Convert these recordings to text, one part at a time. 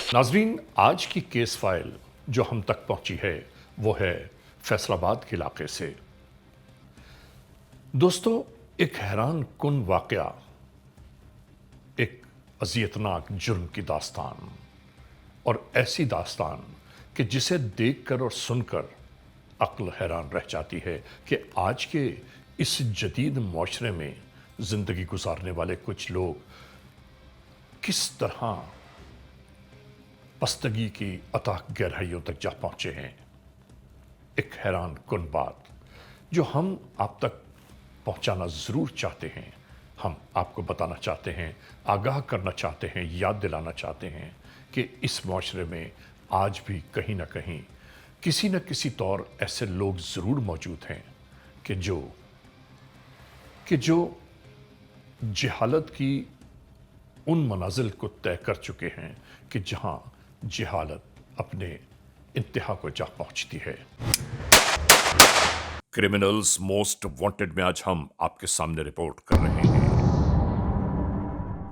नाजरीन, आज की केस फाइल जो हम तक पहुंची है वो है फैसलाबाद के इलाके से। दोस्तों, एक हैरान कुन वाकया, एक अजियतनाक जुर्म की दास्तान, और ऐसी दास्तान कि जिसे देखकर और सुनकर अक्ल हैरान रह जाती है कि आज के इस जदीद मुआशरे में जिंदगी गुजारने वाले कुछ लोग किस तरह पस्तगी की अथाह गहराइयों तक जा पहुंचे हैं। एक हैरान कुन बात जो हम आप तक पहुंचाना ज़रूर चाहते हैं, हम आपको बताना चाहते हैं, आगाह करना चाहते हैं, याद दिलाना चाहते हैं कि इस मुआशरे में आज भी कहीं ना कहीं किसी न किसी तौर ऐसे लोग ज़रूर मौजूद हैं कि जो जहालत की उन मनाजिल को तय कर चुके हैं कि जहां जहालत अपने इंतहा को जा पहुंचती है। क्रिमिनल्स मोस्ट वांटेड में आज हम आपके सामने रिपोर्ट कर रहे हैं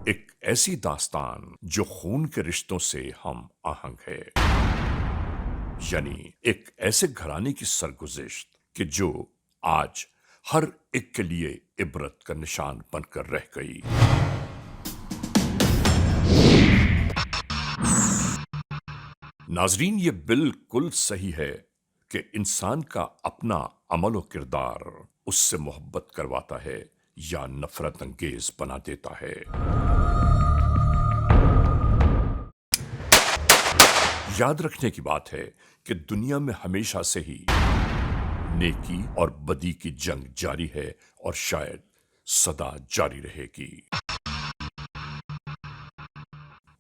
एक ऐसी दास्तान जो खून के रिश्तों से हम आहंग है, यानी एक ऐसे घराने की सरगुज़िश्त कि जो आज हर एक के लिए इबरत का निशान बनकर रह गई। नाजरीन, ये बिल्कुल सही है कि इंसान का अपना अमल और किरदार उससे मोहब्बत करवाता है या नफरत अंगेज बना देता है। याद रखने की बात है कि दुनिया में हमेशा से ही नेकी और बदी की जंग जारी है और शायद सदा जारी रहेगी।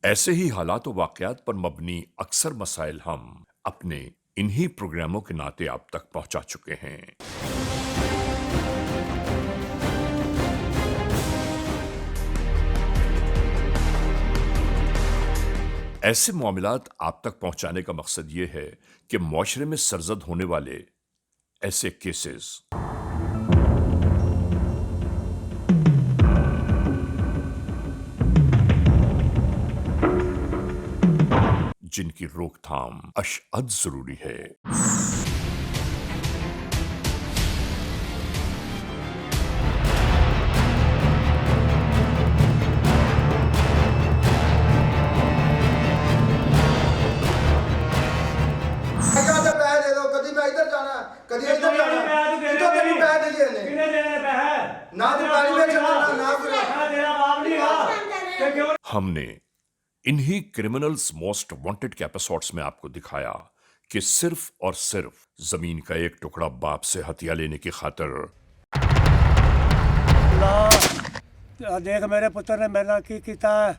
ऐसे ही हालात और वाकयात पर मबनी अक्सर मसाइल हम अपने इन्हीं प्रोग्रामों के नाते आप तक पहुंचा चुके हैं। ऐसे मामलात आप तक पहुंचाने का मकसद ये है कि मुआशरे में सरजद होने वाले ऐसे केसेस जिनकी रोकथाम अशअद जरूरी है। हमने इन्हीं क्रिमिनल्स मोस्ट वांटेड के एपिसोड्स में आपको दिखाया कि सिर्फ और सिर्फ जमीन का एक टुकड़ा बाप से हथिया लेने की खातिर देख मेरे पुत्र ने मेरा की कीता है।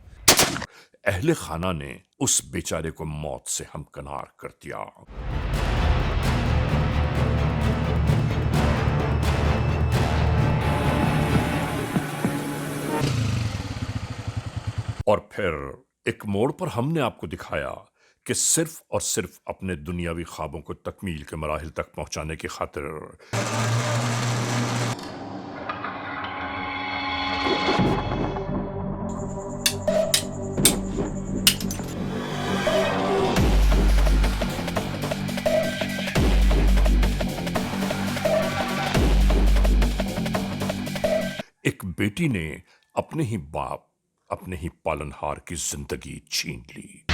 अहले खाना ने उस बेचारे को मौत से हमकनार कर दिया। और फिर एक मोड़ पर हमने आपको दिखाया कि सिर्फ और सिर्फ अपने दुनियावी ख्वाबों को तकमील के मराहिल तक पहुंचाने की खातिर एक बेटी ने अपने ही बाप, अपने ही पालनहार की जिंदगी छीन ली।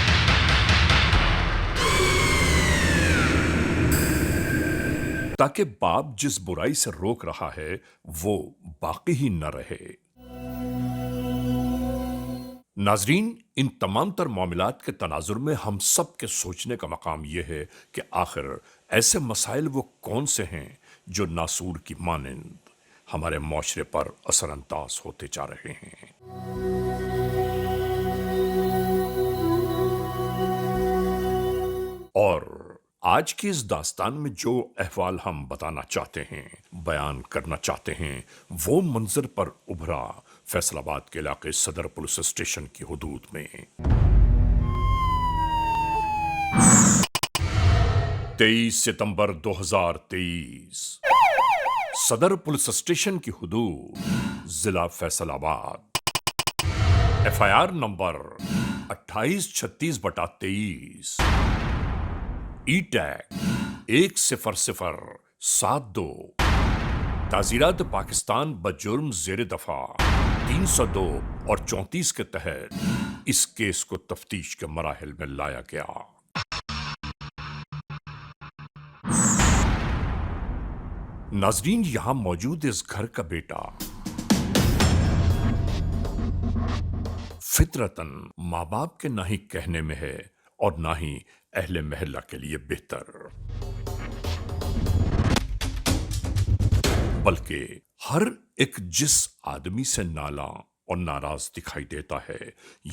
ताकि बाप जिस बुराई से रोक रहा है वो बाकी ही न रहे। नाजरीन, इन तमाम तर मामलात के तनाजुर में हम सब के सोचने का मकाम यह है कि आखिर ऐसे मसाइल वो कौन से हैं जो नासूर की मानिंद हमारे मुआशरे पर असरअंदाज होते जा रहे हैं। और आज की इस दास्तान में जो अहवाल हम बताना चाहते हैं, बयान करना चाहते हैं, वो मंजर पर उभरा फैसलाबाद के इलाके सदर पुलिस स्टेशन की हुदूद में 23 सितंबर 2023 सदर पुलिस स्टेशन की हुदूद जिला फैसलाबाद, FIR नंबर 2836/23 ای ٹیگ 10072 تعزیرات پاکستان بجرم زیر دفاع 302 اور 34 کے تحت اس کیس کو تفتیش کے مراحل میں لایا گیا۔ ناظرین، یہاں موجود اس گھر کا بیٹا فطرتاً ماں باپ کے نہ ہی کہنے میں ہے اور نہ ہی اہل محلہ کے لیے بہتر، بلکہ ہر ایک جس آدمی سے نالاں اور ناراض دکھائی دیتا ہے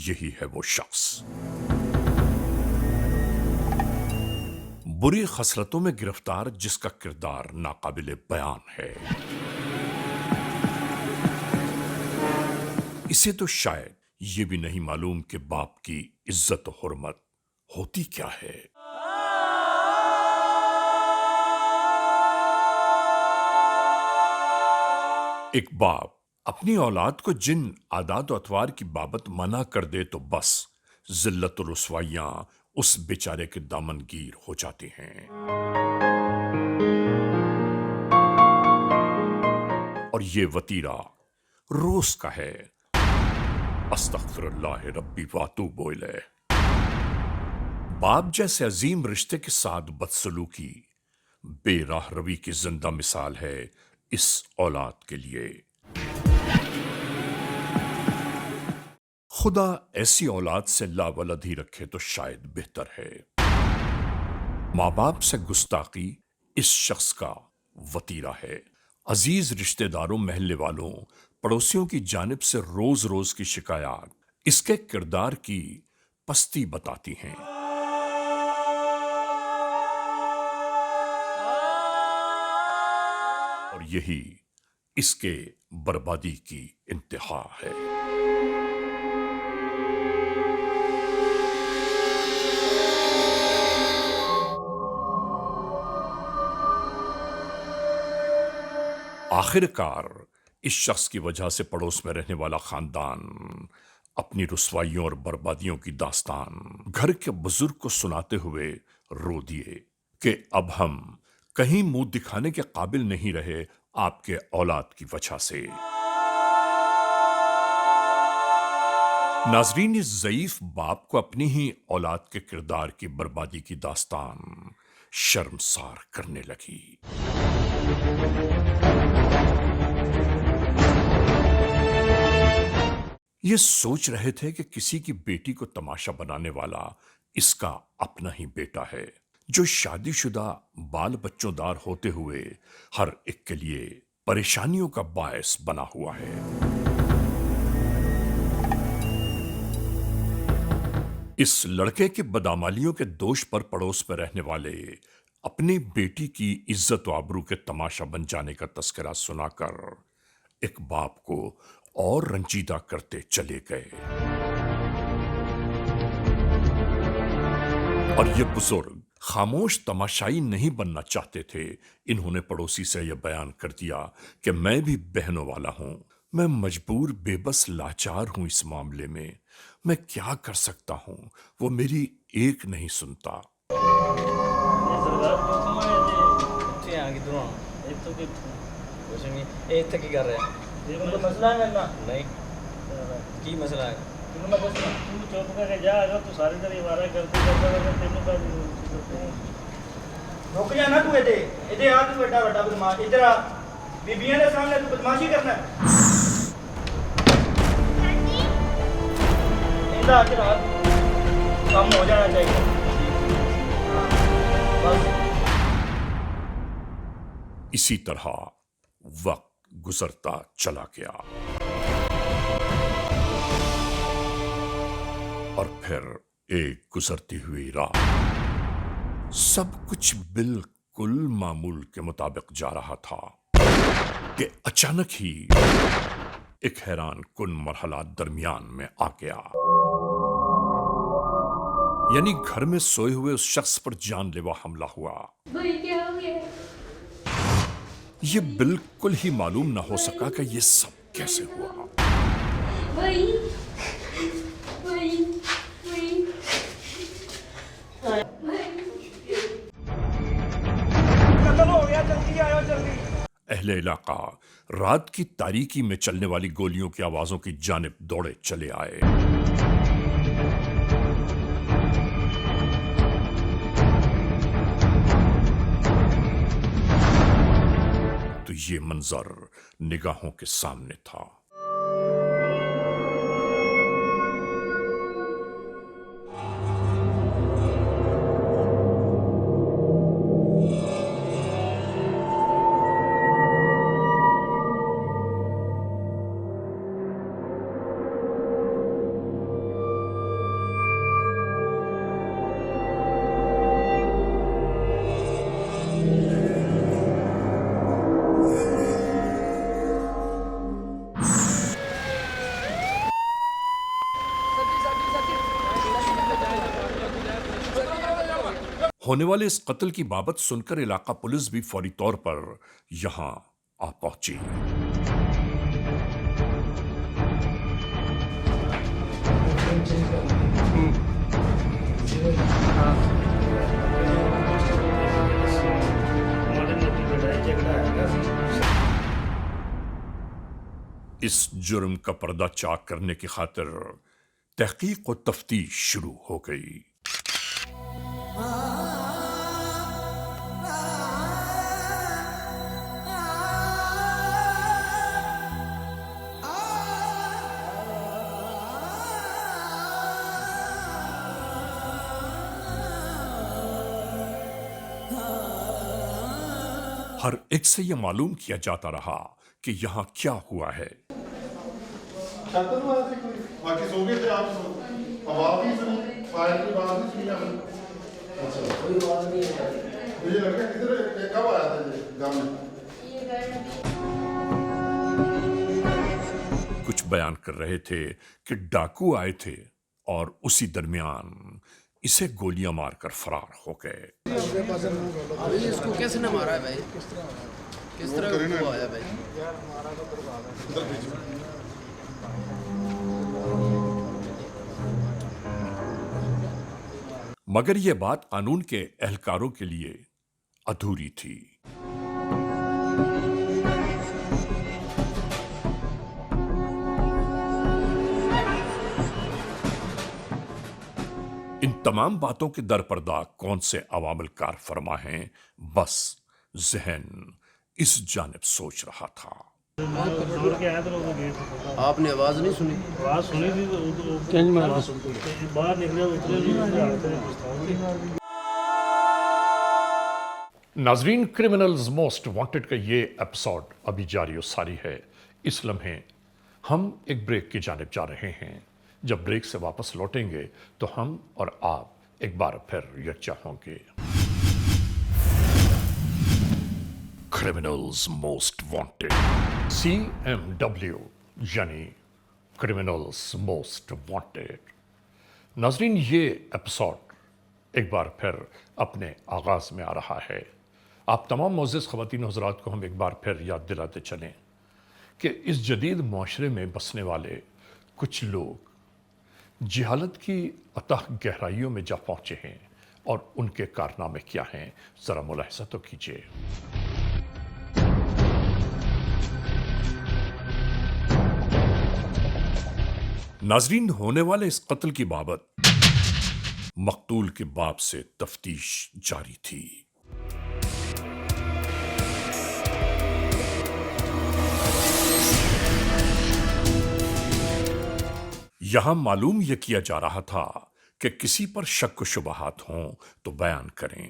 یہی ہے وہ شخص۔ بری خصلتوں میں گرفتار جس کا کردار ناقابل بیان ہے، اسے تو شاید یہ بھی نہیں معلوم کہ باپ کی عزت و حرمت ہوتی کیا ہے۔ ایک باپ اپنی اولاد کو جن عادات و اطوار کی بابت منع کر دے تو بس ذلت و رسوائیاں اس بیچارے کے دامن گیر ہو جاتی ہیں، اور یہ وتیرہ روز کا ہے۔ استغفر اللہ ربی واتوب الیہ۔ باپ جیسے عظیم رشتے کے ساتھ بدسلوکی بے راہ روی کی زندہ مثال ہے اس اولاد کے لیے۔ خدا ایسی اولاد سے لا ولد ہی رکھے تو شاید بہتر ہے۔ ماں باپ سے گستاخی اس شخص کا وتیرہ ہے۔ عزیز رشتہ داروں، محلے والوں، پڑوسیوں کی جانب سے روز روز کی شکایات اس کے کردار کی پستی بتاتی ہیں۔ اور یہی اس کے بربادی کی انتہا ہے۔ آخر کار اس شخص کی وجہ سے پڑوس میں رہنے والا خاندان اپنی رسوائیوں اور بربادیوں کی داستان گھر کے بزرگ کو سناتے ہوئے رو دیے کہ اب ہم کہیں منہ دکھانے کے قابل نہیں رہے آپ کے اولاد کی وجہ سے۔ ناظرین، اس ضعیف باپ کو اپنی ہی اولاد کے کردار کی بربادی کی داستان شرمسار کرنے لگی۔ یہ سوچ رہے تھے کہ کسی کی بیٹی کو تماشا بنانے والا اس کا اپنا ہی بیٹا ہے، جو شادی شدہ بال بچوں دار ہوتے ہوئے ہر ایک کے لیے پریشانیوں کا باعث بنا ہوا ہے۔ اس لڑکے کے بدعمالیوں کے دوش پر پڑوس میں رہنے والے اپنی بیٹی کی عزت و آبرو کے تماشا بن جانے کا تذکرہ سنا کر ایک باپ کو اور رنجیدہ کرتے چلے گئے، اور یہ بزرگ خاموش تماشائی نہیں بننا چاہتے تھے۔ انہوں نے پڑوسی سے یہ بیان کر دیا کہ میں بھی بہنوں والا ہوں، میں مجبور بے بس لاچار ہوں اس معاملے میں کیا کر سکتا ہوں، وہ میری ایک نہیں سنتا۔ مسئلہ ہے نہیں کی مسئلہ ہے رک جانا تو ادھر آ تو بیٹا بڑا بدماش ادھر آ بیبیاں کے سامنے تو بدماشی کرنا ہے ادھر آ کام ہو جانا چاہیے بس۔ اسی طرح وقت گزرتا چلا گیا اور پھر ایک گزرتی ہوئی رات سب کچھ بالکل معمول کے مطابق جا رہا تھا کہ اچانک ہی ایک حیران کن مرحلہ درمیان میں آ گیا، یعنی گھر میں سوئے ہوئے اس شخص پر جان لیوا حملہ ہوا۔ یہ بالکل ہی معلوم نہ ہو سکا کہ یہ سب کیسے ہوا۔ اہل علاقہ رات کی تاریکی میں چلنے والی گولیوں کی آوازوں کی جانب دوڑے چلے آئے۔ تو یہ منظر نگاہوں کے سامنے تھا۔ ہونے والے اس قتل کی بابت سن کر علاقہ پولیس بھی فوری طور پر یہاں آ پہنچی۔ اس جرم کا پردہ چاک کرنے کی خاطر تحقیق و تفتیش شروع ہو گئی۔ ہر ایک سے یہ معلوم کیا جاتا رہا کہ یہاں کیا ہوا ہے۔ باقی سو گئے تھے آپ آواز نہیں سنی، فائر کی آواز نہیں سنی آپ نے؟ اچھا کوئی آواز نہیں ہے۔ مجھے لگتا ہے کدھر کب آیا تھا یہ گاؤں میں؟ کچھ بیان کر رہے تھے کہ ڈاکو آئے تھے اور اسی درمیان اسے گولیاں مار کر فرار ہو گئے۔ اس کو کیسے نہ مارا ہے بھائی؟ کس طرح وہ آیا بھائی؟ مگر یہ بات قانون کے اہلکاروں کے لیے ادھوری تھی۔ ان تمام باتوں کے درپردہ کون سے عوامل کار فرما ہیں، بس ذہن اس جانب سوچ رہا تھا۔ آپ نے آواز نہیں سنی؟ آواز سنی تھی تو باہر نکلے ناظرین، کرمنلز موسٹ وانٹڈ کا یہ ایپیسوڈ ابھی جاری و ساری ہے۔ اس لمحے ہم ایک بریک کی جانب جا رہے ہیں۔ جب بریک سے واپس لوٹیں گے تو ہم اور آپ ایک بار پھر یکجا ہوں گے۔ کرمنلز موسٹ وانٹڈ، CMW یعنی کرمنلز موسٹ وانٹڈ۔ ناظرین، یہ ایپیسوڈ ایک بار پھر اپنے آغاز میں آ رہا ہے۔ آپ تمام معزز خواتین و حضرات کو ہم ایک بار پھر یاد دلاتے چلیں کہ اس جدید معاشرے میں بسنے والے کچھ لوگ جہالت کی اتح گہرائیوں میں جا پہنچے ہیں، اور ان کے کارنامے کیا ہیں ذرا ملاحظہ تو کیجیے۔ ناظرین، ہونے والے اس قتل کی بابت مقتول کے باپ سے تفتیش جاری تھی۔ یہاں معلوم یہ کیا جا رہا تھا کہ کسی پر شک و شبہات ہوں تو بیان کریں۔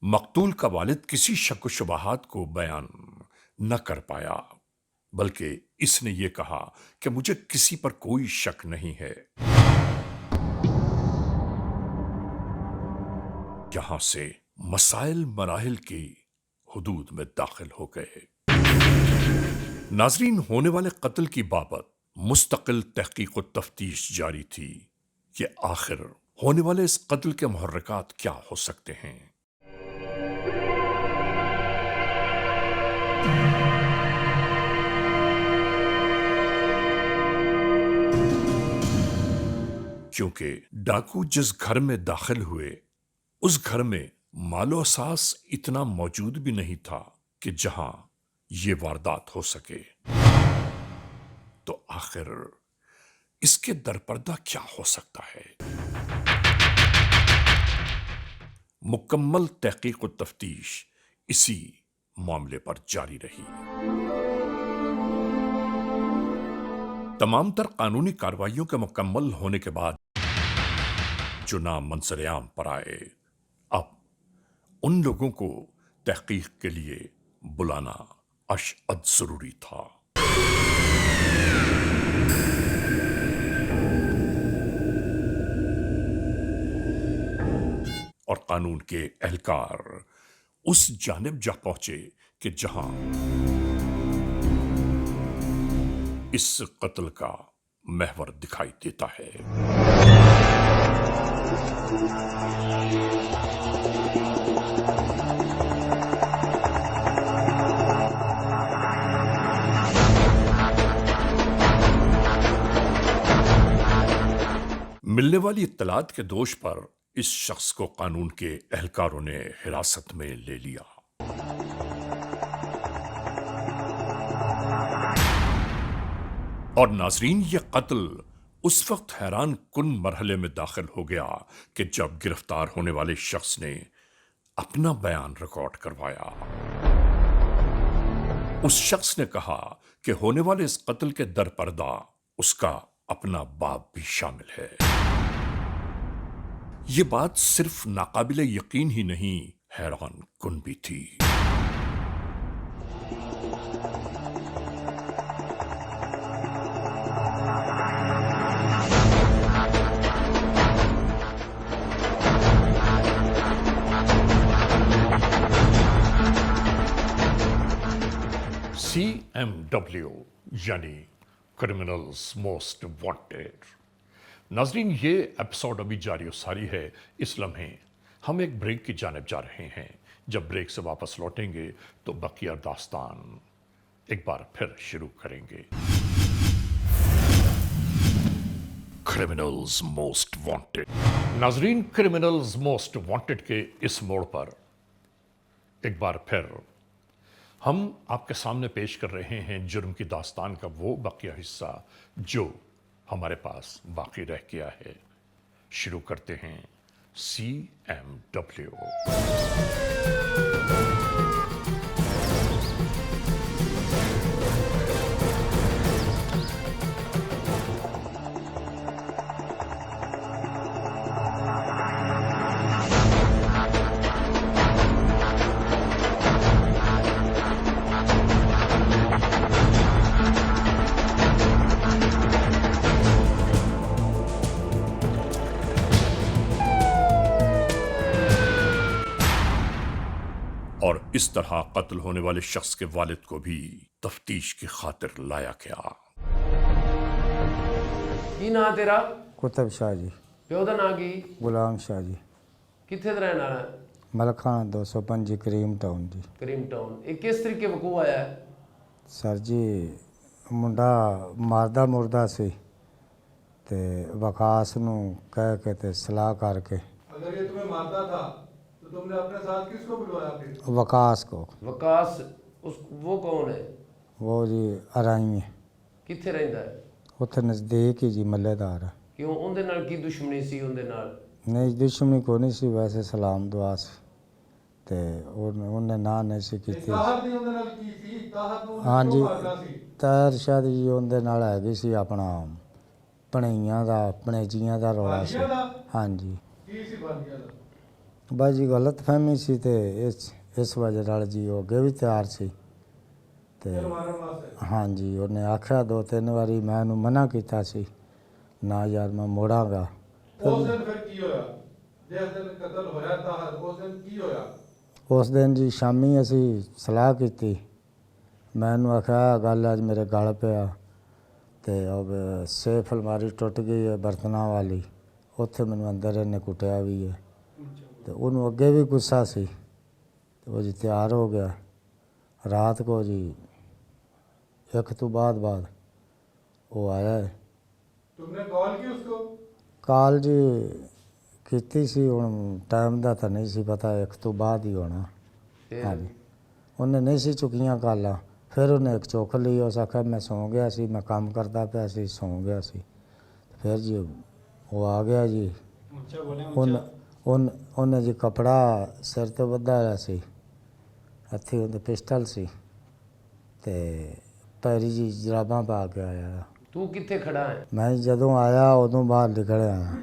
مقتول کا والد کسی شک و شبہات کو بیان نہ کر پایا، بلکہ اس نے یہ کہا کہ مجھے کسی پر کوئی شک نہیں ہے۔ یہاں سے مسائل مراحل کی حدود میں داخل ہو گئے۔ ناظرین، ہونے والے قتل کی بابت مستقل تحقیق و تفتیش جاری تھی کہ آخر ہونے والے اس قتل کے محرکات کیا ہو سکتے ہیں۔ کیونکہ ڈاکو جس گھر میں داخل ہوئے اس گھر میں مال و اساس اتنا موجود بھی نہیں تھا کہ جہاں یہ واردات ہو سکے تو آخر اس کے درپردہ کیا ہو سکتا ہے؟ مکمل تحقیق و تفتیش اسی معاملے پر جاری رہی۔ تمام تر قانونی کارروائیوں کے مکمل ہونے کے بعد جو نام منظر عام پر آئے، اب ان لوگوں کو تحقیق کے لیے بلانا اشد ضروری تھا۔ اور قانون کے اہلکار اس جانب جا پہنچے کہ جہاں اس قتل کا محور دکھائی دیتا ہے۔ ملنے والی اطلاعات کے دوش پر اس شخص کو قانون کے اہلکاروں نے حراست میں لے لیا۔ اور ناظرین، یہ قتل اس وقت حیران کن مرحلے میں داخل ہو گیا کہ جب گرفتار ہونے والے شخص نے اپنا بیان ریکارڈ کروایا۔ اس شخص نے کہا کہ ہونے والے اس قتل کے درپردہ اس کا اپنا باپ بھی شامل ہے۔ یہ بات صرف ناقابل یقین ہی نہیں، حیران کن بھی تھی۔ CMW یعنی کرمنلز موسٹ وانٹیڈ۔ ناظرین، یہ ایپیسوڈ ابھی جاری و ساری ہے۔ اس لمحے ہم ایک بریک کی جانب جا رہے ہیں۔ جب بریک سے واپس لوٹیں گے تو بقیہ داستان ایک بار پھر شروع کریں گے۔ Criminals most wanted. ناظرین، کرمنلز موسٹ وانٹیڈ کے اس موڑ پر ایک بار پھر ہم آپ کے سامنے پیش کر رہے ہیں جرم کی داستان کا وہ بقیہ حصہ جو ہمارے پاس باقی رہ گیا ہے۔ شروع کرتے ہیں CMW۔ اور اس طرح قتل ہونے والے شخص کے والد کو بھی تفتیش کی خاطر لایا گیا۔ کی نا تیرا؟ کتب شاہ جی، پیو دا نا کی؟ غلام شاہ جی، کتنے دا رہنا ہے؟ ملکھانہ 205 کریم ٹاؤن جی۔ کریم ٹاؤن۔ یہ کس طریقے وقوع آیا ہے؟ سر جی، منڈا مردہ مردہ سی تے وقاص نو کہہ کے تے صلاح کر کے۔ اگر یہ تمہیں مارتا تھا تو تم نے اپنے ساتھ کس کو بلوایا پھر؟ وقاص کو۔ وقاص وہ کون ہے؟ وہ جی ارائی ہے، کتنے رہندا ہے؟ اتنے نزدیک ہی جی ملے دار ہے۔ کیوں اندے نال کی دشمنی سی اندے نال؟ نہیں دشمنی کو نہیں سی، ویسے سلام دعا سی تے انہیں نہ نہیں سی کیتی۔ طاہر دی اندے نال کی سی؟ طاہر نو ہاں جی، کیوں مارنا سی؟ طاہر شاہ جی اندے نال ہے سی اپنا پڑھائیاں دا، اپنے جیاں دا رولا سی۔ بانجیاں دا؟ ہاں جی، کی سی بانجیاں دا؟ بس جی غلط فہمی سی تے اس وجہ نال جی وہ اگے بھی تیار سی تے پھر مارن واسطے؟ ہاں جی، انہیں آکھیا 2-3 واری، میں انہوں منع کیتا سی نہ یار میں موڑاں گا۔ اس دن پھر کی ہویا؟ جس دن قتل ہویا طاہر، اس دن کی ہویا؟ اس دن جی شامی اسی صلاح کیتی، میں انہوں آکھیا گل اج میرے گل پیا تے اب سیف الماری ٹوٹ گئی ہے برتناں والی، اتھے مینوں اندر انہیں کٹیا بھی ہے تے انہوں اگے بھی غصہ سی تے وہ جی تیار ہو گیا۔ رات کو جی 1 تو بعد وہ آیا ہے۔ تم نے کال کی اس کو؟ کال جی کیتی سی، ہن ٹائم دا تا نہیں سی پتہ، 1 تو بعد ہی ہونا۔ ہاں جی، ਉਹਨੇ ਨਹੀਂ ਸੀ ਚੁੱਕੀਆਂ ਕਾਲਾਂ। ਫਿਰ ਉਹਨੇ ਇੱਕ ਚੁੱਕ ਲਈ, ਉਸ ਆਖਿਆ ਮੈਂ ਸੌਂ ਗਿਆ ਸੀ, ਮੈਂ ਕੰਮ ਕਰਦਾ ਪਿਆ ਸੀ, ਸੌਂ ਗਿਆ ਸੀ। ਫਿਰ ਜੀ ਉਹ ਆ ਗਿਆ ਜੀ, ਉਹਨੇ ਜੀ ਕਪੜਾ ਸਿਰ ਤੇ ਬੱਧਾ ਹੋਇਆ ਸੀ, ਹੱਥੀ ਉਹਦੇ ਪਿਸਟਲ ਸੀ ਤੇ ਪੈਰੀ ਜੀ ਜਰਾਬਾਂ ਪਾ ਕੇ ਆਇਆ। ਤੂੰ ਕਿੱਥੇ ਖੜਾ ਹੈ? ਮੈਂ ਜਦੋਂ ਆਇਆ ਉਦੋਂ ਬਾਹਰ ਨਿਕਲ ਆਇਆ,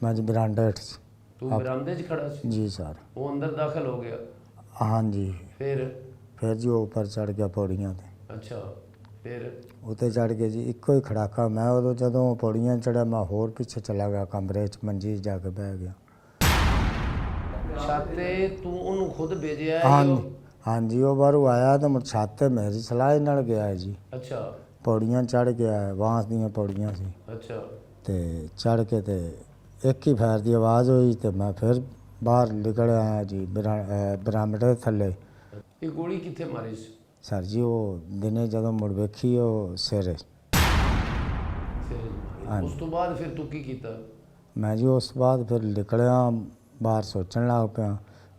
ਮੈਂ ਜੀ ਬਰਾਂਡੇ ਹੇਠ ਸੀ। ਤੂੰ ਬਰਾਮਦੇ 'ਚ ਖੜਾ ਸੀ? ਜੀ ਸਰ। ਉਹ ਅੰਦਰ ਦਾਖਲ ਹੋ ਗਿਆ? हाँ जी। ਫਿਰ जी वो ऊपर चढ़ गया पौड़ियाँ ते। ਅੱਛਾ ਫਿਰ उत्ते चढ़ के जी इको ही खड़ाका। मैं उदों जदों पौड़ियाँ चढ़ा मैं होर पीछे चला गया कमरे च, मंजी च जाके बह गया। ਛਾਤੇ ਤੂੰ ਉਹਨੂੰ ਖੁਦ ਭੇਜਿਆ ਹੈ? हाँ हाँ जी वो बारू आया तो मुझ छत ते मेरी सलाह नाल गया है जी। ਅੱਛਾ पौड़ियाँ चढ़ गया है, बांस दियाँ पौड़ियाँ सी ਅੱਛਾ ते चढ़ के ते एक ही फैर की आवाज़ हुई तो मैं फिर बाहर निकल आया जी बरामदे थल्ले। ਇਹ ਗੋਲੀ ਕਿੱਥੇ ਮਾਰੀ ਸੀ? सर जी वो दिने जदों मुड़ वेखी वो सिर ਫਿਰ ਉਸ ਤੋਂ ਬਾਅਦ ਫਿਰ ਤੂੰ ਕੀ ਕੀਤਾ? मैं जी उस बाद फिर निकलिया बाहर सोचन लग पिया।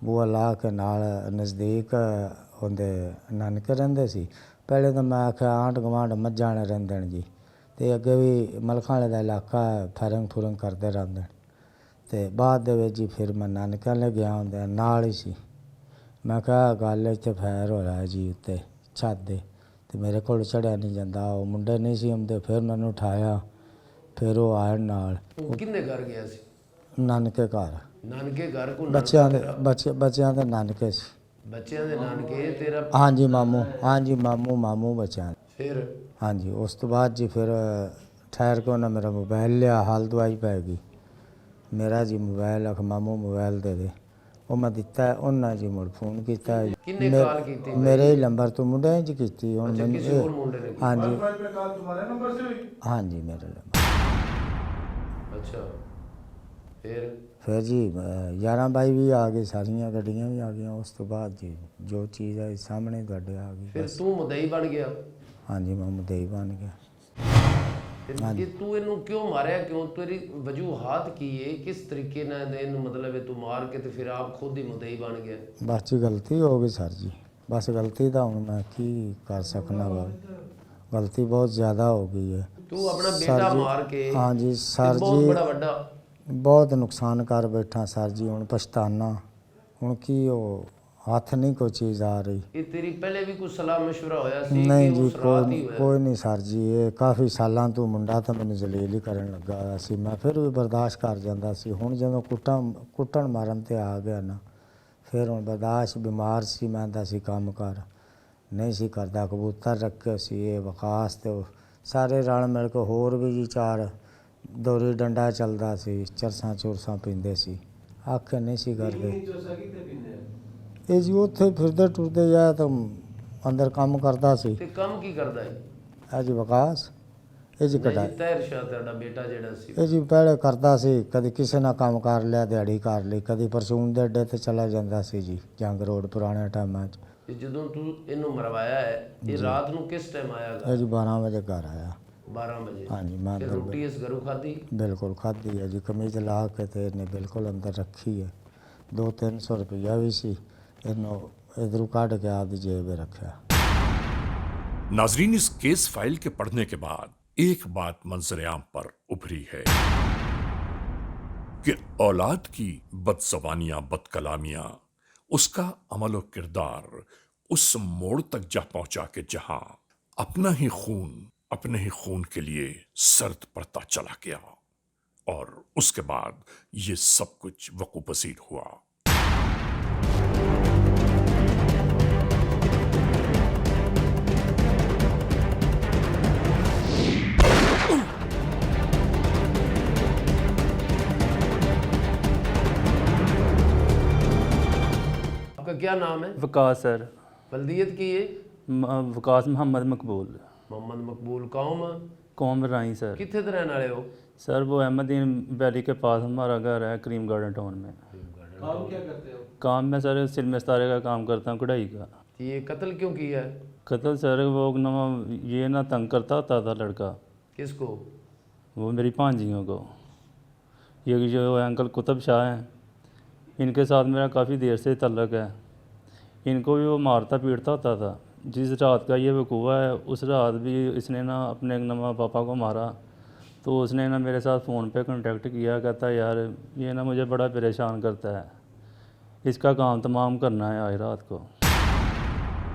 बूआ ला के नाल नज़दीक होंदे नानके रहिंदे सी। पहले तो मैं आख्या आंढ गुआंढ मझां ने रहिंदे न जी, ते अगे भी मलखां वाले दा इलाका फैरंग फुरंग करदे रहिंदे न। ते बाद दे विच जी फिर मैं नानके ले गया होंदे नाल ही सी। मैं कहा गल इत्थे फैर होया है जी उत्ते छत दे, ते मेरे कोल चढ़िया नहीं जांदा, वो मुंडे नहीं सी आउंदे। फिर मैनूं उठाया, फिर वो आए नाल ਤੂੰ ਕਿੰਨੇ ਘਰ ਗਿਆ ਸੀ? नानके घर। ਨਾਨਕੇ ਘਰ ਕੋ? बच्चियां दे नानके सी। ਬੱਚਿਆਂ ਦੇ ਨਾਨਕੇ ਤੇਰਾ? हाँ जी मामू, हाँ जी मामू बच्चा। ਫਿਰ हाँ जी उस तो बाद जी फिर ठहर के उन्हें मेरा मोबाइल लिया, हाल दवाई पैगी मेरा जी मोबाइल। आख मामू मोबाइल दे दे, वो मैं दिता है। उन्हें जी मुड़ फोन किया ਕਿੰਨੇ ਕਾਲ ਕੀਤੀ? मेरे ही नंबर तो मुंडे जी की हुण ਅੱਛਾ, ਕਿਸੇ ਹੋਰ मैनूं। ਮੁੰਡੇ ਨੇ ਕੀਤੀ? हाँ जी वाईफाई पे कॉल तुम्हारे नंबर से हुई? हाँ जी मेरे नंबर। ਅੱਛਾ ਫਿਰ फिर जी 11 बाई भी आ गए, सारियां गड्डियां भी आ गई। उस तो बाद जी जो चीज़ है सामने तुहाडे आ गई। ਫਿਰ ਤੂੰ ਮਦਈ ਬਣ ਗਿਆ? हाँ जी मैं मुदई बन गया। ਫਿਰ ਇਹ ਤੂੰ ਇਹਨੂੰ ਕਿਉਂ ਮਾਰਿਆ? ਕਿਉਂ? ਤੇਰੀ ਵਜੂਹਾਤ ਕੀ ਹੈ? ਕਿਸ ਤਰੀਕੇ ਨਾਲ ਇਹਨੂੰ ਮਤਲਬ ਹੈ ਤੂੰ ਮਾਰ ਕੇ ਤੇ ਫਿਰ ਆਪ ਖੁਦ ਹੀ ਮਦਈ ਬਣ ਗਿਆ? बस जी गलती हो गई सर जी, बस गलती का हूँ मैं की कर सकना वा। गलती बहुत ज़्यादा हो गई है। ਤੂੰ ਆਪਣਾ सर ਬੇਟਾ जी, ਮਾਰ ਕੇ हाँ जी ਤੇ सर ਬਹੁਤ जी ਬੜਾ ਵੱਡਾ बहुत नुकसान कर बैठा सर जी। हूँ पछताना हूँ की वो हथ नहीं कोई चीज़ आ रही। ਇਹ ਤੇਰੀ ਪਹਿਲੇ ਵੀ ਕੋਈ ਸਲਾਹ ਮਸ਼ਵਰਾ ਹੋਇਆ ਸੀ नहीं ਕਿ जी ਉਸ ਰਾਤ ਹੀ ਹੋਇਆ? कोई नहीं सर जी, ये काफ़ी सालों तो मुंडा तो मैंने जलील ही करन लगा होया सी। मैं फिर भी बर्दाश्त कर जाता सी। हुण जदों कुट्टण मारन ते आ गया ना, फिर हुण बर्दाश्त। बीमार सी मैं दा सी काम कर नहीं सी करदा। कबूतर रखे सी ये वकास ते सारे रल मिल के होर भी जी 4 दोरी डंडा चलदा सी, चरसा चुरसा पींदे सी, आखे नहीं सी करदे। ये जी उत्थे फिरदे टुरदे जाए तो अंदर काम करदा सी। ਤੇ ਕੰਮ ਕੀ ਕਰਦਾ ਹੈ? ਇਹ ਜੀ ਵਿਕਾਸ, ਇਹ ਜੀ ਕਢਾਈ, ਤਹਿਰ ਸ਼ਾਹ ਤੁਹਾਡਾ ਬੇਟਾ ਜਿਹੜਾ ਸੀ? ਇਹ ਜੀ ਪਹਿਲੇ ਕਰਦਾ ਸੀ, ਕਦੀ ਕਿਸੇ ਨਾਲ ਕੰਮ ਕਰ ਲਿਆ, ਦਿਹਾੜੀ ਕਰ ਲਈ, ਕਦੀ ਪਰਚੂਨ ਦੇ ਅੱਡੇ ਤੇ ਚਲਾ ਜਾਂਦਾ ਸੀ ਜੀ, ਜੰਗ ਰੋਡ ਪੁਰਾਣੇ ਟਾਈਮਾਂ 'ਚ। ਤੇ ਜਦੋਂ ਤੂੰ ਇਹਨੂੰ ਮਰਵਾਇਆ ਹੈ ਇਹ ਰਾਤ ਨੂੰ ਕਿਸ ਟਾਈਮ ਆਇਆਗਾ? ਇਹ ਜੀ 12 ਵਜੇ ਘਰ ਆਇਆ। 12 ਵਜੇ? हाँ जी मैं ਤੇ अंदर ਰੋਟੀ ਇਸ ਘਰੋਂ ਖਾਧੀ? बिल्कुल खाधी है जी। कमीज ला के ते इन्हें बिल्कुल अंदर रखी है। 200-300 रुपया भी सी, इन्हों इधरों काट के आपकी जेब में रखा। नाजरीन, इस केस फाइल के पढ़ने के बाद एक बात मंजर-ए-आम पर उभरी है कि औलाद की बदज़बानियां, बदकलामियां, उसका अमल व किरदार उस मोड़ तक जा पहुंचा कि जहां अपना ही खून अपने ही खून के लिए सर्द पड़ता चला गया, और उसके बाद ये सब कुछ वकू पसीर हुआ। आपका क्या नाम है? वकास सर। बल्दियत की है? वकास मोहम्मद मकबूल। मोहम्मद मकबूल। कौम? कौम राई सर। कितने के रहने वाले हो? सर वो अहमदीन वैली के पास हमारा घर है, करीम गार्डन टाउन में। काम क्या करते हो? काम में सर सिल में सितारे का काम करता हूँ, कढ़ाई का। ये कत्ल क्यों किया है? कत्ल सर वो ना ये ना तंग करता होता था लड़का, किसको? वो मेरी भांजियों को। ये जो अंकल कुतुब शाह हैं, इनके साथ मेरा काफ़ी देर से तल्लक है। इनको भी वो मारता पीटता होता था। जिस रात का ये वकूआ है उस रात भी इसने ना अपने नमा पापा को मारा, तो उसने ना मेरे साथ फ़ोन पे कांटेक्ट किया, कहता यार ये ना मुझे बड़ा परेशान करता है, इसका काम तमाम करना है आज रात को।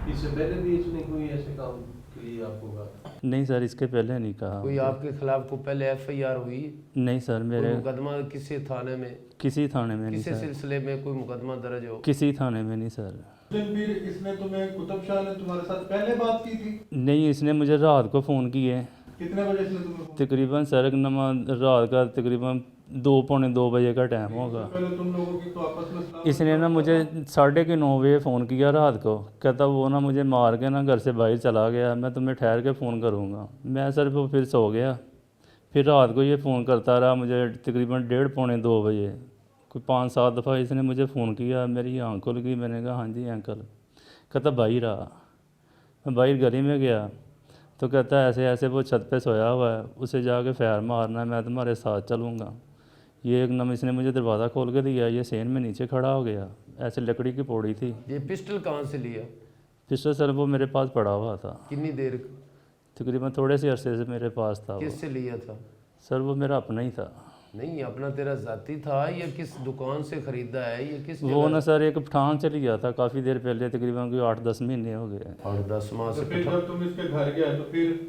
इससे पहले भी इसने कोई ऐसे काम के लिए आपको कहा? नहीं सर, इसके पहले नहीं कहा। कोई आपके खिलाफ को पहले FIR हुई? नहीं सर, कोई मेरे मुकदमा किसी थाने में, किसी थाने में नहीं किसी सर, सिलसिले में कोई मुकदमा दर्ज हो? किसी थाने में नहीं सर। फिर इसने तुम्हें, कुतुब शाह ने तुम्हारे साथ पहले बात की थी? नहीं, इसने मुझे रात को फ़ोन किए, कितने बजे इसने तुम्हें फोन तकरीबन सर नमा रात का तकरीबन 2 पौने 2 बजे का टाइम होगा। पहले तुम लोगों की तो आपस में सलाह? इसने ना मुझे 9:30 बजे फ़ोन किया रात को, कहता वो ना मुझे मार के ना घर से बाहर चला गया, मैं तुम्हें ठहर के फ़ोन करूँगा। मैं सर वो फिर सो गया। फिर रात को ये फ़ोन करता रहा मुझे तकरीबन 1:30 पौने 2 बजे। कोई 5-7 दफ़ा इसने मुझे फ़ोन किया, मेरी आँख खुल गई। मैंने कहा हाँ जी अंकल। कहता बाहर आ। मैं बाहर गली में गया तो कहता ऐसे ऐसे वो छत पे सोया हुआ है, उसे जाके फैर मारना है, मैं तुम्हारे साथ चलूँगा। ये एकदम इसने मुझे दरवाज़ा खोल के दिया, ये सेन में नीचे खड़ा हो गया, ऐसे लकड़ी की पौड़ी थी। ये पिस्टल कहाँ से लिया? पिस्टल सर वो मेरे पास पड़ा हुआ था, कितनी देर? तकरीबन थोड़े से अरसे से मेरे पास था वो। किससे लिया था? सर वो मेरा अपना ही था। नहीं, अपना तेरा जाती था या किस दुकान से खरीदा है या किस वो ना सर एक पठान से लिया था काफ़ी देर पहले, तकरीबन कोई 8-10 महीने हो गए। और 10 माह तो से फिर जब तुम इसके घर गए तो फिर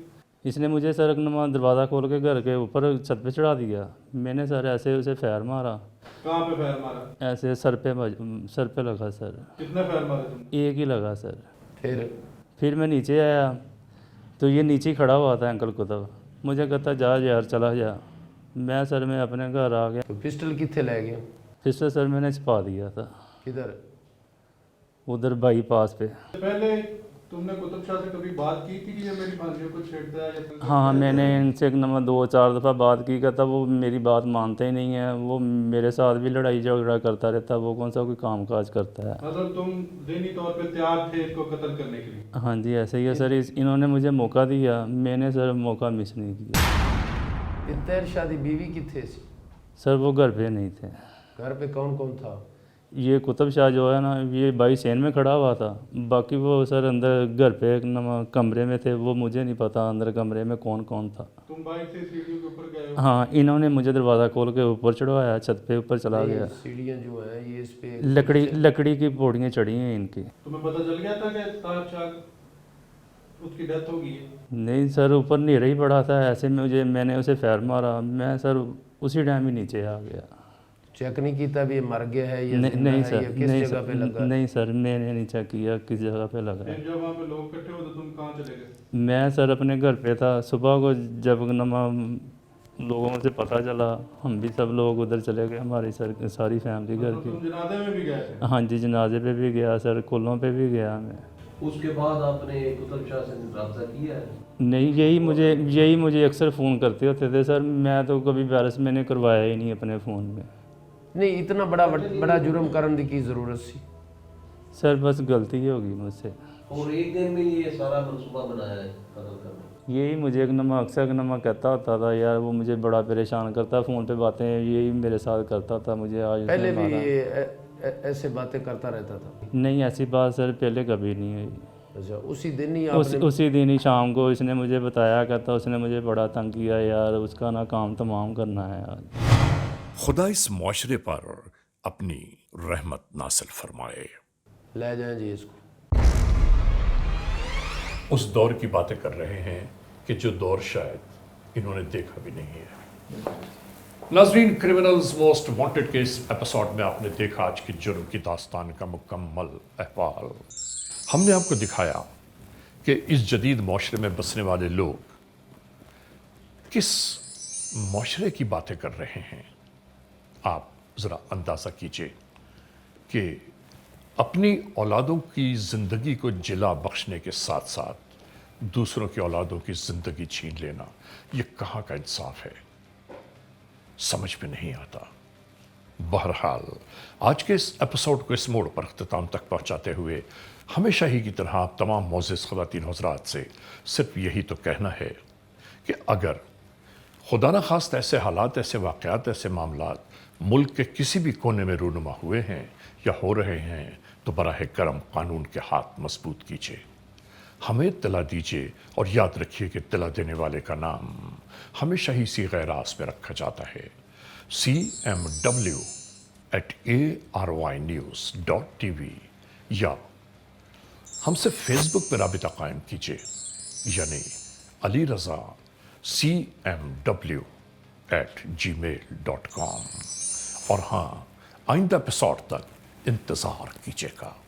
इसने मुझे सर नमा दरवाज़ा खोल के घर के ऊपर छत पे चढ़ा दिया। मैंने सर ऐसे उसे फैर मारा, कहाँ पे फैर मारा? ऐसे सर पे लगा सर। कितने फैर मारे तुम? एक ही लगा सर। फिर मैं नीचे आया तो ये नीचे ही खड़ा हुआ था अंकल कुतुब। मुझे कहता जा यार चला जा। मैं सर मैं अपने घर आ गया। तो पिस्टल कितने ले गया? पिस्टल सर मैंने छिपा दिया था किधर? उधर बाईपास पे। पहले तुमने कुतुब शाह से कभी बात की थी कि ये मेरी भांजियों को छेड़ता है या फिर? हाँ, मैंने इनसे एक नंबर 2-4 दफ़ा बात की, कहता वो मेरी बात मानते ही नहीं है, वो मेरे साथ भी लड़ाई झगड़ा करता रहता है, वो कौन सा कोई काम काज करता है। मतलब तुम ज़हनी तौर पे तैयार थे इसको कत्ल करने के लिए? हाँ जी ऐसे ही है सर। इन्होंने मुझे मौका दिया, मैंने सर मौका मिस नहीं किया। तेरी शादी बीवी की थे? सर वो घर पे नहीं थे। घर पे कौन कौन था? ये कुतुब शाह जो है ना, ये बाई सेन में खड़ा हुआ था, बाकी वो सर अंदर घर पे एक कमरे में थे, वो मुझे नहीं पता अंदर कमरे में कौन कौन था। तुम बाइक से सीढ़ियों के ऊपर गए हो? हाँ, इन्होंने मुझे दरवाज़ा खोल के ऊपर चढ़वाया, छत पे ऊपर चला गया। सीढ़ियाँ जो हैं ये इस पे लकड़ी की पौड़ियाँ चढ़ी हैं इनकी। तुम्हें पता चल गया था कि ताज शाह उसकी डेथ हो गई है? नहीं सर, ऊपर नीरा ही पड़ा था, ऐसे मैंने उसे फैर मारा, मैं सर उसी टाइम ही नीचे आ गया। चेक नहीं किया भी ये मर गया है या नहीं जिंदा है सर, या किस नहीं जगह पे लगा? नहीं सर, मैंने नहीं चेक किया किस जगह पे लगा है। फिर जब वहाँ पे लोग इकट्ठे हुए तो तुम कहाँ चले गए? मैं सर अपने घर पे था। सुबह को जब लोगों से पता चला, हम भी सब लोग उधर चले गए, हमारी सारी फैमिली घर तुम की। जनाजे में भी गए थे? हाँ जी, जनाजे पे भी गया सर, कुल्लों पे भी गया मैं। उसके बाद आपने कुतुब शाह से रब्ता किया है? नहीं, यही मुझे अक्सर फ़ोन करते होते थे सर। मैं तो कभी वायरस मैंने करवाया ही नहीं अपने फ़ोन में। नहीं, इतना बड़ा जुर्म करने की ज़रूरत सी? सर बस गलती होगी मुझसे। और एक दिन में ये सारा मंसूबा बनाया है कत्ल करने? यही मुझे अक्सर कहता होता था यार, वो मुझे बड़ा परेशान करता, फ़ोन पे बातें यही मेरे साथ करता था। मुझे आज पहले उसने भी मारा। ये ऐसे बातें करता रहता था? नहीं, ऐसी बात सर पहले कभी नहीं हुई। अच्छा, उसी दिन ही आपने? उसी दिन ही शाम को इसने मुझे बताया, कहता उसने मुझे बड़ा तंग किया यार, उसका ना काम तमाम करना है आज। खुदा इस मुआशरे पर अपनी रहमत नासिल फरमाए। ले जाएं जी इसको। उस दौर की बातें कर रहे हैं कि जो दौर शायद इन्होंने देखा भी नहीं है। नाज़रीन, क्रिमिनल्स मोस्ट वांटेड के इस एपिसोड में आपने देखा आज की जुर्म की दास्तान का मुकम्मल अहवाल। हमने आपको दिखाया कि इस जदीद मुआशरे में बसने वाले लोग किस मुआशरे की बातें कर रहे हैं। आप ज़रा अंदाज़ा कीजिए कि अपनी औलादों की ज़िंदगी को जिला बख्शने के साथ साथ दूसरों की औलादों की ज़िंदगी छीन लेना, ये कहाँ का इंसाफ है, समझ में नहीं आता। बहरहाल आज के इस एपिसोड को इस मोड़ पर अख्तिताम तक पहुँचाते हुए हमेशा ही की तरह आप तमाम मोअज़्ज़िज़ ख़वातीन हज़रात से सिर्फ यही तो कहना है कि अगर खुदा न खास्त ऐसे हालात, ऐसे वाक़यात, ऐसे मामलात मुल्क के किसी भी कोने में रूनुमा हुए हैं या हो रहे हैं तो बराह करम कानून के हाथ मजबूत कीजिए, हमें इत्तला दीजिए और याद रखिए कि इत्तला देने वाले का नाम हमेशा ही सी गैरास में रखा जाता है, cmw@arynews.tv, या हमसे फेसबुक पर राबिता कायम कीजिए, यानी अली रज़ा cmw@gmail.com। और हाँ, आइंदा एपिसोड तक इंतज़ार कीजिएगा।